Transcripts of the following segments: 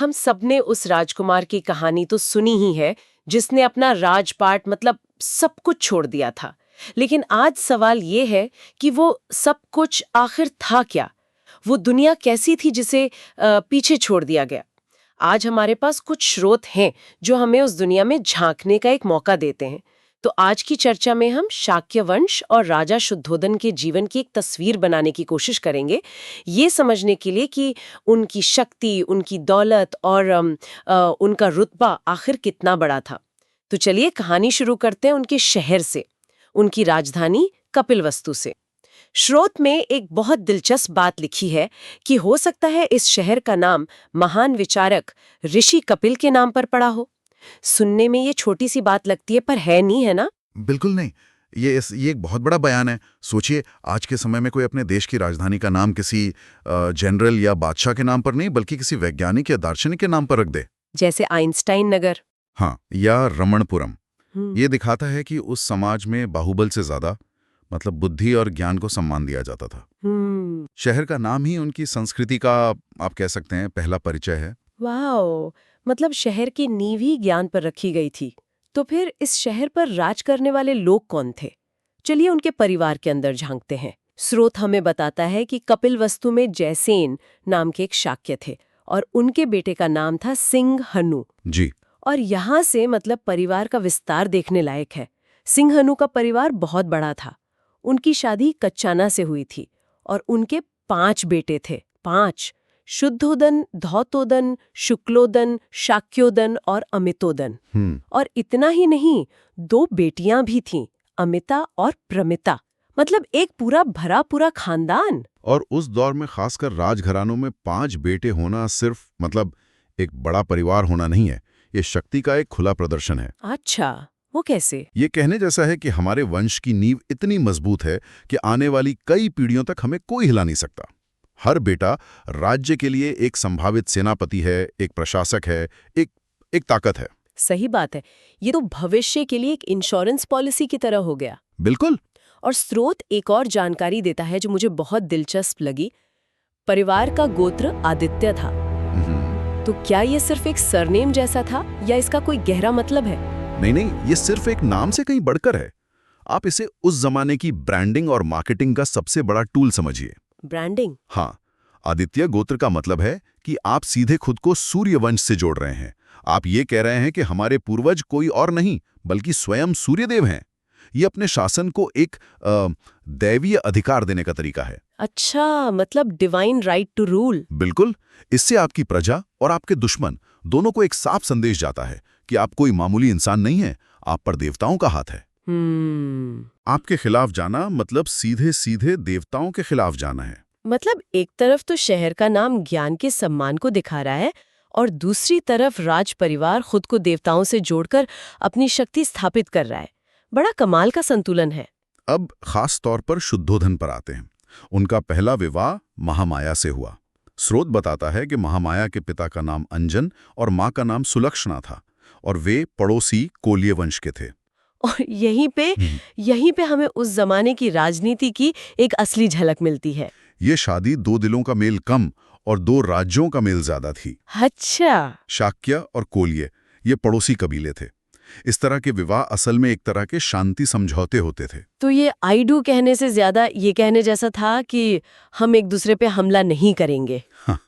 हम सबने उस राजकुमार की कहानी तो सुनी ही है जिसने अपना राजपाट मतलब सब कुछ छोड़ दिया था। लेकिन आज सवाल ये है कि वो सब कुछ आखिर था क्या? वो दुनिया कैसी थी जिसे पीछे छोड़ दिया गया? आज हमारे पास कुछ स्रोत हैं जो हमें उस दुनिया में झांकने का एक मौका देते हैं। तो आज की चर्चा में हम शाक्य वंश और राजा शुद्धोधन के जीवन की एक तस्वीर बनाने की कोशिश करेंगे, ये समझने के लिए कि उनकी शक्ति, उनकी दौलत और उनका रुतबा आखिर कितना बड़ा था। तो चलिए कहानी शुरू करते हैं उनके शहर से, उनकी राजधानी कपिलवस्तु से। स्रोत में एक बहुत दिलचस्प बात लिखी है कि हो सकता है इस शहर का नाम महान विचारक ऋषि कपिल के नाम पर पड़ा हो। सुनने में ये छोटी सी बात लगती है पर है नहीं, है ना? बिल्कुल नहीं। ये एक बहुत बड़ा बयान है। सोचिए, आज के समय में कोई अपने देश की राजधानी का नाम किसी जनरल या बादशाह के नाम पर नहीं बल्कि किसी वैज्ञानिक या दार्शनिक के नाम पर रख दे। जैसे आइंस्टाइन नगर। हाँ, या रमणपुरम। हम्म। ये दिखाता है कि उस समाज में बाहुबल से ज्यादा मतलब बुद्धि और ज्ञान को सम्मान दिया जाता था। शहर का नाम ही उनकी संस्कृति का, आप कह सकते हैं, पहला परिचय है। वाओ, मतलब शहर की नींव ही ज्ञान पर रखी गई थी। तो फिर इस शहर पर राज करने वाले लोग कौन थे? चलिए उनके परिवार के अंदर झांकते हैं। स्रोत हमें बताता है कि कपिलवस्तु में जयसेन नाम के एक शाक्य थे और उनके बेटे का नाम था सिंहनु। जी। और यहाँ से मतलब परिवार का विस्तार देखने लायक है। सिंहनु का परिवार बहुत बड़ा था। उनकी शादी कच्चाना से हुई थी और उनके 5 बेटे थे। 5। शुद्धोदन, धौतोदन, शुक्लोदन, शाक्योदन और अमितोदन। और इतना ही नहीं, 2 बेटियां भी थीं, अमिता और प्रमिता। मतलब एक पूरा भरा पूरा खानदान। और उस दौर में खासकर राजघरानों में 5 बेटे होना सिर्फ मतलब एक बड़ा परिवार होना नहीं है, ये शक्ति का एक खुला प्रदर्शन है। अच्छा, वो कैसे? ये कहने जैसा है कि हमारे वंश की नींव इतनी मजबूत है कि आने वाली कई पीढ़ियों तक हमें कोई हिला नहीं सकता। हर बेटा राज्य के लिए एक संभावित सेनापति है, एक प्रशासक है, एक ताकत है। सही बात है। ये तो भविष्य के लिए एक इंश्योरेंस पॉलिसी की तरह हो गया। बिल्कुल। और स्रोत एक और जानकारी देता है जो मुझे बहुत दिलचस्प लगी। परिवार का गोत्र आदित्य था। तो क्या ये सिर्फ एक सरनेम जैसा था या इसका कोई गहरा मतलब है? नहीं, ये सिर्फ एक नाम से कहीं बढ़कर है। आप इसे उस जमाने की ब्रांडिंग और मार्केटिंग का सबसे बड़ा टूल समझिए। ब्रांडिंग? हाँ, आदित्य गोत्र का मतलब है कि आप सीधे खुद को सूर्य वंश से जोड़ रहे हैं। आप ये कह रहे हैं कि हमारे पूर्वज कोई और नहीं बल्कि स्वयं सूर्यदेव हैं। ये अपने शासन को एक दैवीय अधिकार देने का तरीका है। अच्छा, मतलब डिवाइन राइट टू रूल। बिल्कुल। इससे आपकी प्रजा और आपके दुश्मन दोनों को एक साफ संदेश जाता है कि आप कोई मामूली इंसान नहीं है, आप पर देवताओं का हाथ है। आपके खिलाफ जाना मतलब सीधे सीधे देवताओं के खिलाफ जाना है। मतलब एक तरफ तो शहर का नाम ज्ञान के सम्मान को दिखा रहा है और दूसरी तरफ राज परिवार खुद को देवताओं से जोड़कर अपनी शक्ति स्थापित कर रहा है। बड़ा कमाल का संतुलन है। अब खास तौर पर शुद्धोधन पर आते हैं। उनका पहला विवाह महामाया से हुआ। स्रोत बताता है कि महामाया के पिता का नाम अंजन और माँ का नाम सुलक्षणा था और वे पड़ोसी कोल्य वंश के थे। और यहीं पे हमें उस जमाने की राजनीति की एक असली झलक मिलती है। ये शादी 2 दिलों का मेल कम और 2 राज्यों का मेल ज्यादा थी। अच्छा। शाक्य और कोल्य ये पड़ोसी कबीले थे। इस तरह के विवाह असल में एक तरह के शांति समझौते होते थे। तो ये आई डू कहने से ज्यादा ये कहने जैसा था कि हम एक दूसरे पे हमला नहीं करेंगे। हाँ,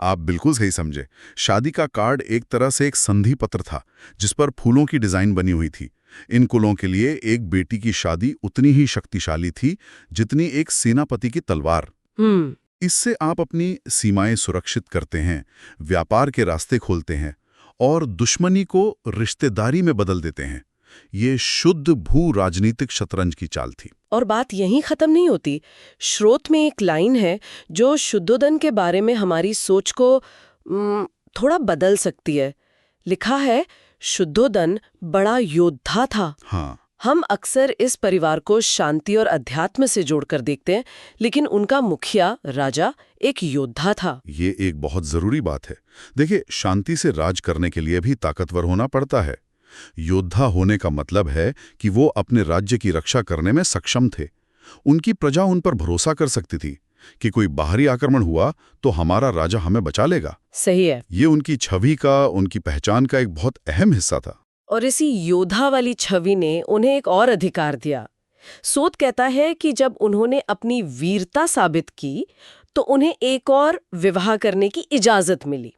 आप बिल्कुल सही समझे। शादी का कार्ड एक तरह से एक संधि पत्र था जिस पर फूलों की डिजाइन बनी हुई थी। इन कुलों के लिए एक बेटी की शादी उतनी ही शक्तिशाली थी जितनी एक सेनापति की तलवार। इससे आप अपनी सीमाएं सुरक्षित करते हैं, व्यापार के रास्ते खोलते हैं और दुश्मनी को रिश्तेदारी में बदल देते हैं। ये शुद्ध भू राजनीतिक शतरंज की चाल थी। और बात यहीं खत्म नहीं होती। स्रोत में एक लाइन है जो शुद्धोधन के बारे में हमारी सोच को थोड़ा बदल सकती है। लिखा है, शुद्धोधन बड़ा योद्धा था। हाँ। हम अक्सर इस परिवार को शांति और अध्यात्म से जोड़कर देखते हैं, लेकिन उनका मुखिया राजा एक योद्धा था। ये एक बहुत जरूरी बात है। देखिए, शांति से राज करने के लिए भी ताकतवर होना पड़ता है। योद्धा होने का मतलब है कि वो अपने राज्य की रक्षा करने में सक्षम थे। उनकी प्रजा उन पर भरोसा कर सकती थी। कि कोई बाहरी आक्रमण हुआ तो हमारा राजा हमें बचा लेगा। सही है। ये उनकी छवि का, उनकी पहचान का एक बहुत अहम हिस्सा था। और इसी योद्धा वाली छवि ने उन्हें एक और अधिकार दिया। सूत कहता है कि जब उन्होंने अपनी वीरता साबित की तो उन्हें एक और विवाह करने की इजाजत मिली।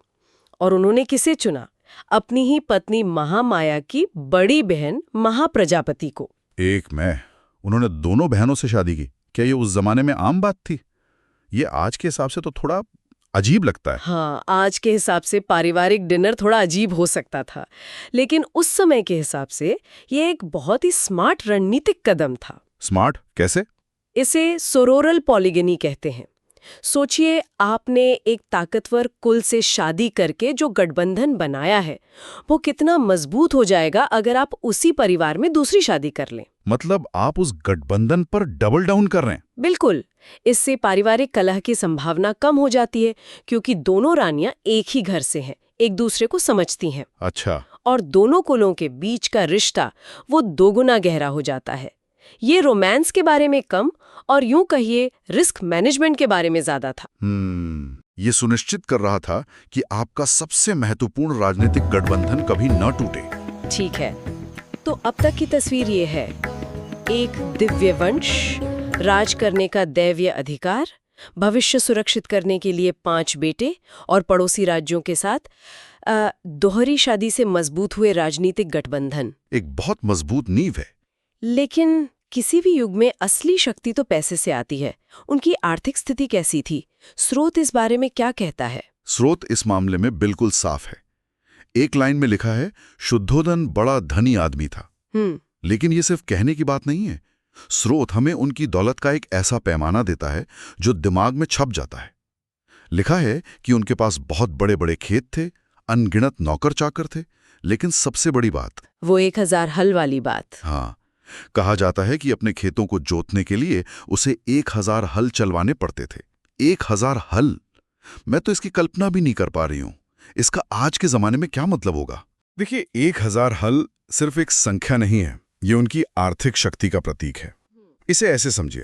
और उन्होंने किसे चुना? अपनी ही पत्नी महामाया की बड़ी बहन महाप्रजापति को। एक में उन्होंने दोनों बहनों से शादी की। क्या ये उस जमाने में आम बात थी? ये आज के हिसाब से तो थोड़ा अजीब लगता है। हाँ, आज के हिसाब से पारिवारिक डिनर थोड़ा अजीब हो सकता था, लेकिन उस समय के हिसाब से ये एक बहुत ही स्मार्ट रणनीतिक कदम था। स्मार्ट कैसे? इसे सोरोरल पॉलीगनी कहते हैं। सोचिए, आपने एक ताकतवर कुल से शादी करके जो गठबंधन बनाया है वो कितना मजबूत हो जाएगा अगर आप उसी परिवार में दूसरी शादी कर लें। मतलब आप उस गठबंधन पर डबल डाउन कर रहे हैं। बिल्कुल। इससे पारिवारिक कलह की संभावना कम हो जाती है क्योंकि दोनों रानियां एक ही घर से हैं, एक दूसरे को समझती हैं। अच्छा। और दोनों कुलों के बीच का रिश्ता वो दोगुना गहरा हो जाता है। ये रोमांस के बारे में कम और यूं कहिए रिस्क मैनेजमेंट के बारे में ज्यादा था। ये सुनिश्चित कर रहा था कि आपका सबसे महत्वपूर्ण राजनीतिक गठबंधन कभी न टूटे। ठीक है, तो अब तक की तस्वीर ये है। एक दिव्य वंश, राज करने का दैवीय अधिकार, भविष्य सुरक्षित करने के लिए 5 बेटे और पड़ोसी राज्यों के साथ दोहरी शादी से मजबूत हुए राजनीतिक गठबंधन। एक बहुत मजबूत नींव है। लेकिन किसी भी युग में असली शक्ति तो पैसे से आती है। उनकी आर्थिक स्थिति कैसी थी? स्रोत इस बारे में क्या कहता है? स्रोत इस मामले में बिल्कुल साफ है। एक लाइन में लिखा है, शुद्धोधन बड़ा धनी आदमी था। लेकिन ये सिर्फ कहने की बात नहीं है। स्रोत हमें उनकी दौलत का एक ऐसा पैमाना देता है जो दिमाग में छप जाता है। लिखा है कि उनके पास बहुत बड़े बड़े खेत थे, अनगिनत नौकर चाकर थे, लेकिन सबसे बड़ी बात वो 1000 हल वाली बात। हाँ, कहा जाता है कि अपने खेतों को जोतने के लिए उसे 1000 हल चलवाने पड़ते थे। 1000 हल! मैं तो इसकी कल्पना भी नहीं कर पा रही हूं। इसका आज के जमाने में क्या मतलब होगा? देखिए, 1000 हल सिर्फ एक संख्या नहीं है, ये उनकी आर्थिक शक्ति का प्रतीक है। इसे ऐसे समझिए,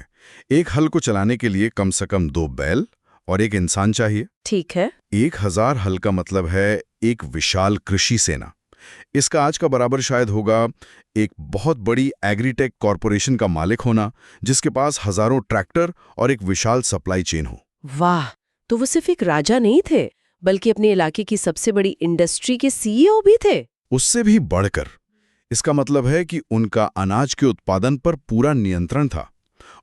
एक हल को चलाने के लिए कम से कम 2 बैल और एक इंसान चाहिए। ठीक है। 1000 हल का मतलब है एक विशाल कृषि सेना। इसका आज का बराबर शायद होगा एक बहुत बड़ी एग्रीटेक कॉरपोरेशन का मालिक होना, जिसके पास हजारों ट्रैक्टर और एक विशाल सप्लाई चेन हो। वाह! तो वो सिर्फ एक राजा नहीं थे, बल्कि अपने इलाके की सबसे बड़ी इंडस्ट्री के सीईओ भी थे। उससे भी बढ़कर, इसका मतलब है कि उनका अनाज के उत्पादन पर पूरा नियंत्रण था।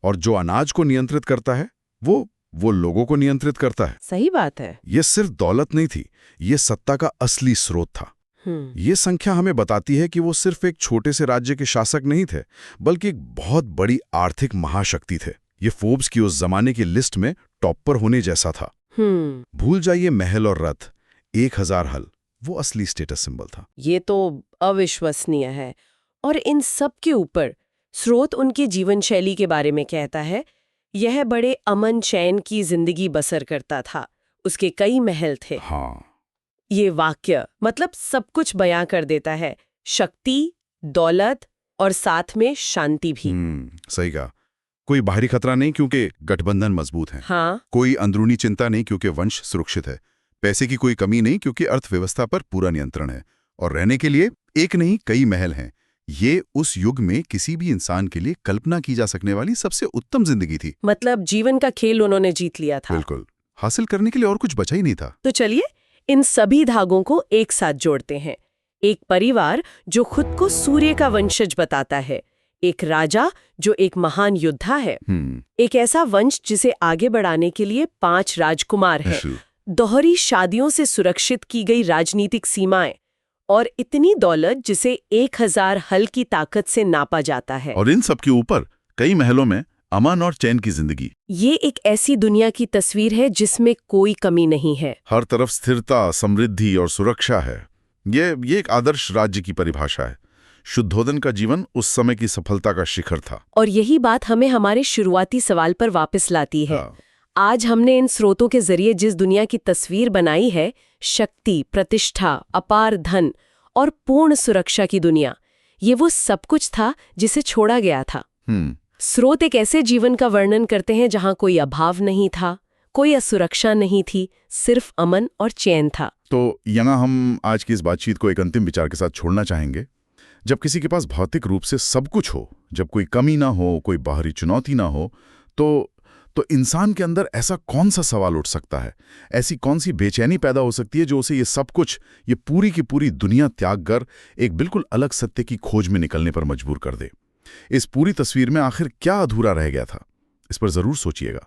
और जो अनाज को नियंत्रित करता है वो लोगों को नियंत्रित करता है। सही बात है। ये सिर्फ दौलत नहीं थी, ये सत्ता का असली स्रोत था। ये संख्या हमें बताती है कि वो सिर्फ एक छोटे से राज्य के शासक नहीं थे, बल्कि एक बहुत बड़ी आर्थिक महाशक्ति थे। ये फोर्ब्स की उस जमाने की लिस्ट में टॉप पर होने जैसा था। भूल जाइए महल और रथ, 1000 हल वो असली स्टेटस सिंबल था। ये तो अविश्वसनीय है। और इन सब के ऊपर स्रोत उनकी जीवन शैली के बारे में कहता है, यह बड़े अमन चैन की जिंदगी बसर करता था। उसके कई महल थे। हाँ, ये वाक्य मतलब सब कुछ बयां कर देता है, शक्ति, दौलत और साथ में शांति भी। सही कहा। कोई बाहरी खतरा नहीं क्योंकि गठबंधन मजबूत है। हाँ। कोई अंदरूनी चिंता नहीं क्योंकि वंश सुरक्षित है। पैसे की कोई कमी नहीं क्योंकि अर्थव्यवस्था पर पूरा नियंत्रण है। और रहने के लिए एक नहीं कई महल हैं। ये उस युग में किसी भी इंसान के लिए कल्पना की जा सकने वाली सबसे उत्तम जिंदगी थी। मतलब जीवन का खेल उन्होंने जीत लिया था। बिल्कुल, हासिल करने के लिए और कुछ बचा ही नहीं था। तो चलिए इन सभी धागों को एक साथ जोड़ते हैं। एक परिवार जो खुद को सूर्य का वंशज बताता है, एक राजा जो एक महान योद्धा है, एक ऐसा वंश जिसे आगे बढ़ाने के लिए 5 राजकुमार हैं, दोहरी शादियों से सुरक्षित की गई राजनीतिक सीमाएं और इतनी दौलत जिसे 1000 हल की ताकत से नापा जाता है। और इन सब के ऊपर कई महलों में अमन और चैन की जिंदगी। ये एक ऐसी दुनिया की तस्वीर है जिसमें कोई कमी नहीं है। हर तरफ स्थिरता, समृद्धि और सुरक्षा है। ये एक आदर्श राज्य की परिभाषा है। शुद्धोधन का जीवन उस समय की सफलता का शिखर था। और यही बात हमें हमारे शुरुआती सवाल पर वापस लाती है। हाँ। आज हमने इन स्रोतों के जरिए जिस दुनिया की तस्वीर बनाई है, शक्ति, प्रतिष्ठा, अपार धन और पूर्ण सुरक्षा की दुनिया, ये वो सब कुछ था जिसे छोड़ा गया था। स्रोत एक ऐसे जीवन का वर्णन करते हैं जहां कोई अभाव नहीं था, कोई असुरक्षा नहीं थी, सिर्फ अमन और चैन था। तो यहाँ हम आज की इस बातचीत को एक अंतिम विचार के साथ छोड़ना चाहेंगे। जब किसी के पास भौतिक रूप से सब कुछ हो, जब कोई कमी ना हो, कोई बाहरी चुनौती ना हो, तो इंसान के अंदर ऐसा कौन सा सवाल उठ सकता है, ऐसी कौन सी बेचैनी पैदा हो सकती है जो उसे ये सब कुछ, ये पूरी की पूरी दुनिया त्याग कर एक बिल्कुल अलग सत्य की खोज में निकलने पर मजबूर कर दे। इस पूरी तस्वीर में आखिर क्या अधूरा रह गया था, इस पर जरूर सोचिएगा।